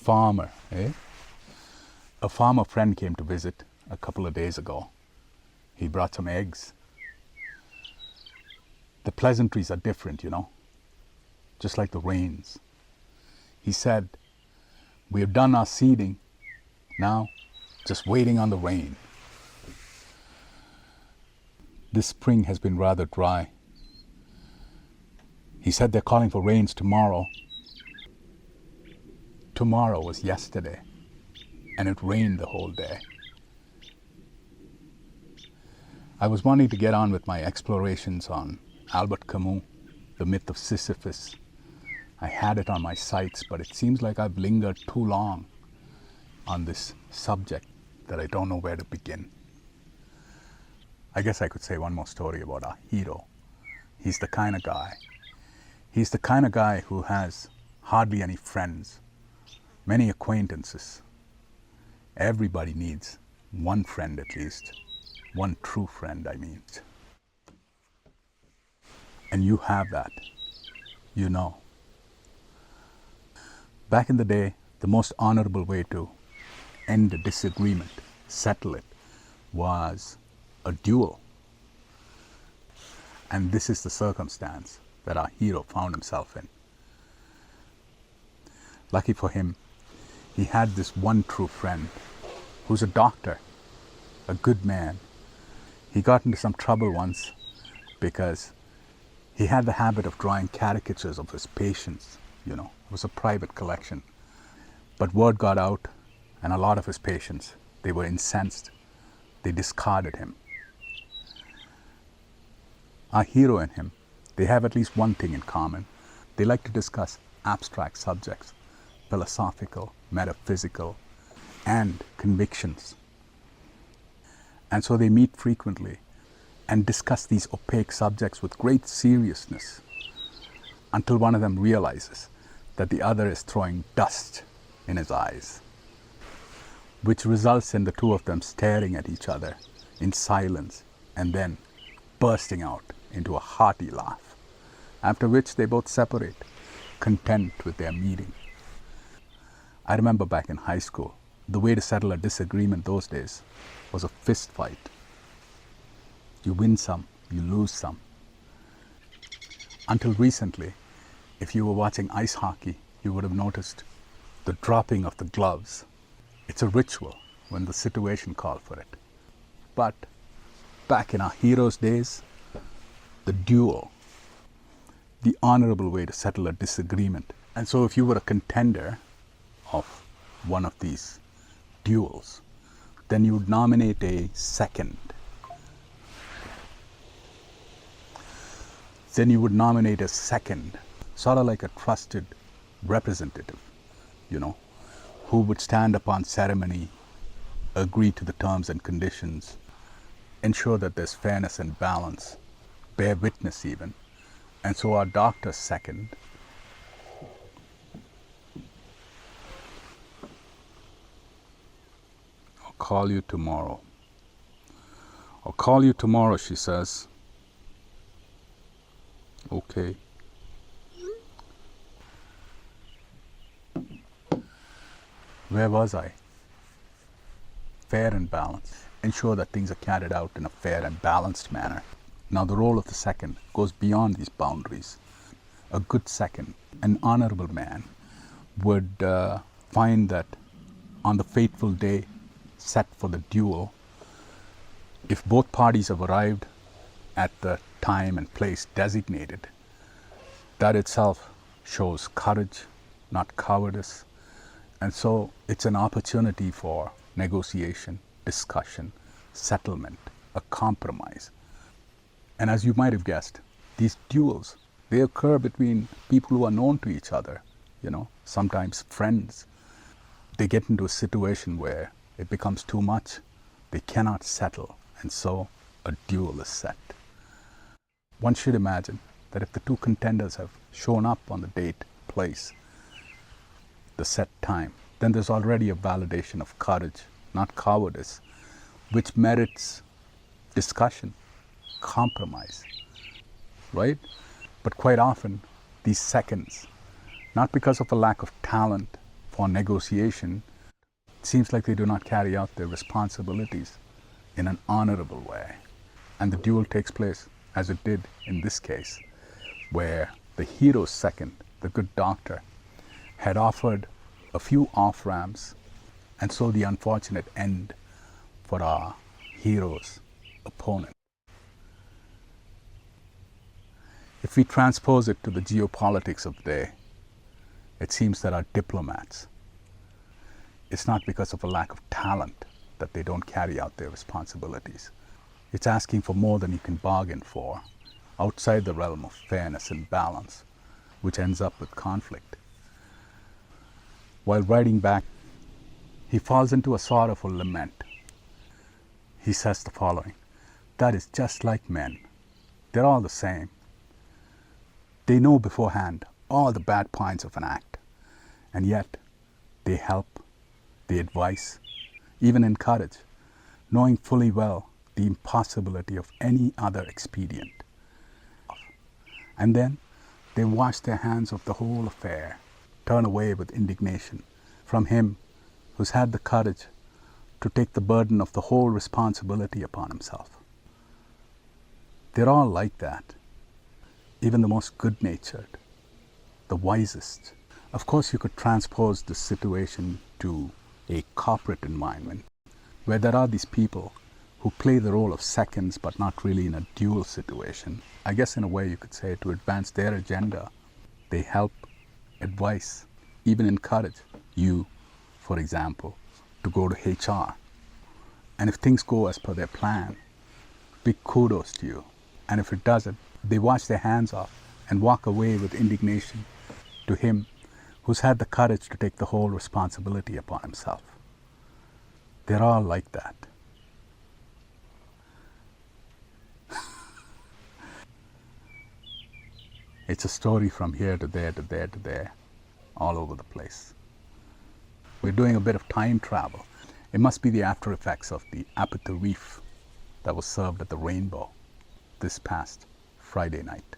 farmer, eh? A farmer friend came to visit a couple of days ago. He brought some eggs. The pleasantries are different, just like the rains. He said, "We have done our seeding, now just waiting on the rain." This spring has been rather dry. He said they're calling for rains tomorrow. Tomorrow was yesterday, and it rained the whole day. I was wanting to get on with my explorations on Albert Camus, The Myth of Sisyphus. I had it on my sights, but it seems like I've lingered too long on this subject that I don't know where to begin. I guess I could say one more story about our hero. He's the kind of guy who has hardly any friends, many acquaintances. Everybody needs one friend at least, one true friend, I mean. And you have that, Back in the day, the most honorable way to end a disagreement, settle it, was a duel. And this is the circumstance that our hero found himself in. Lucky for him, he had this one true friend who's a doctor, a good man. He got into some trouble once because he had the habit of drawing caricatures of his patients. It was a private collection. But word got out, and a lot of his patients, they were incensed. They discarded him. Our hero and him, they have at least one thing in common. They like to discuss abstract subjects, philosophical, metaphysical, and convictions. And so they meet frequently and discuss these opaque subjects with great seriousness until one of them realizes that the other is throwing dust in his eyes, which results in the two of them staring at each other in silence and then bursting out into a hearty laugh, after which they both separate, content with their meeting. I remember back in high school, the way to settle a disagreement those days was a fist fight. You win some, you lose some. Until recently, if you were watching ice hockey, you would have noticed the dropping of the gloves. It's a ritual when the situation called for it. But back in our hero's days, the duel, the honorable way to settle a disagreement. And so if you were a contender of one of these duels, then you would nominate a second. Sort of like a trusted representative, who would stand upon ceremony, agree to the terms and conditions, ensure that there's fairness and balance, bear witness even. And so our doctor's second I'll call you tomorrow, she says. Okay. Where was I? Fair and balanced. Ensure that things are carried out in a fair and balanced manner. Now the role of the second goes beyond these boundaries. A good second, an honorable man, would find that on the fateful day set for the duel, if both parties have arrived at the time and place designated, that itself shows courage, not cowardice. And so it's an opportunity for negotiation, discussion, settlement, a compromise. And as you might have guessed, these duels, they occur between people who are known to each other, sometimes friends. They get into a situation where it becomes too much. They cannot settle, and so a duel is set. One should imagine that if the two contenders have shown up on the date, place, the set time, then there's already a validation of courage, not cowardice, which merits discussion, compromise, right? But quite often, these seconds, not because of a lack of talent, for negotiation, it seems like they do not carry out their responsibilities in an honorable way. And the duel takes place as it did in this case, where the hero's second, the good doctor, had offered a few off-ramps, and so the unfortunate end for our hero's opponent. If we transpose it to the geopolitics of the day, it seems that our diplomats, it's not because of a lack of talent that they don't carry out their responsibilities. It's asking for more than you can bargain for, outside the realm of fairness and balance, which ends up with conflict. While riding back, he falls into a sorrowful lament. He says the following: "That is just like men. They're all the same. They know beforehand all the bad points of an act, and yet they help, they advise, even encourage, knowing fully well the impossibility of any other expedient. And then they wash their hands of the whole affair, turn away with indignation from him who's had the courage to take the burden of the whole responsibility upon himself. They're all like that, even the most good-natured, the wisest." Of course, you could transpose this situation to a corporate environment where there are these people who play the role of seconds but not really in a dual situation. I guess in a way you could say to advance their agenda, they help, advise, even encourage you, for example, to go to HR. And if things go as per their plan, big kudos to you. And if it doesn't, they wash their hands off and walk away with indignation to him who's had the courage to take the whole responsibility upon himself. They're all like that. It's a story from here to there, to there, to there, all over the place. We're doing a bit of time travel. It must be the after effects of the Aperitif that was served at the Rainbow this past Friday night.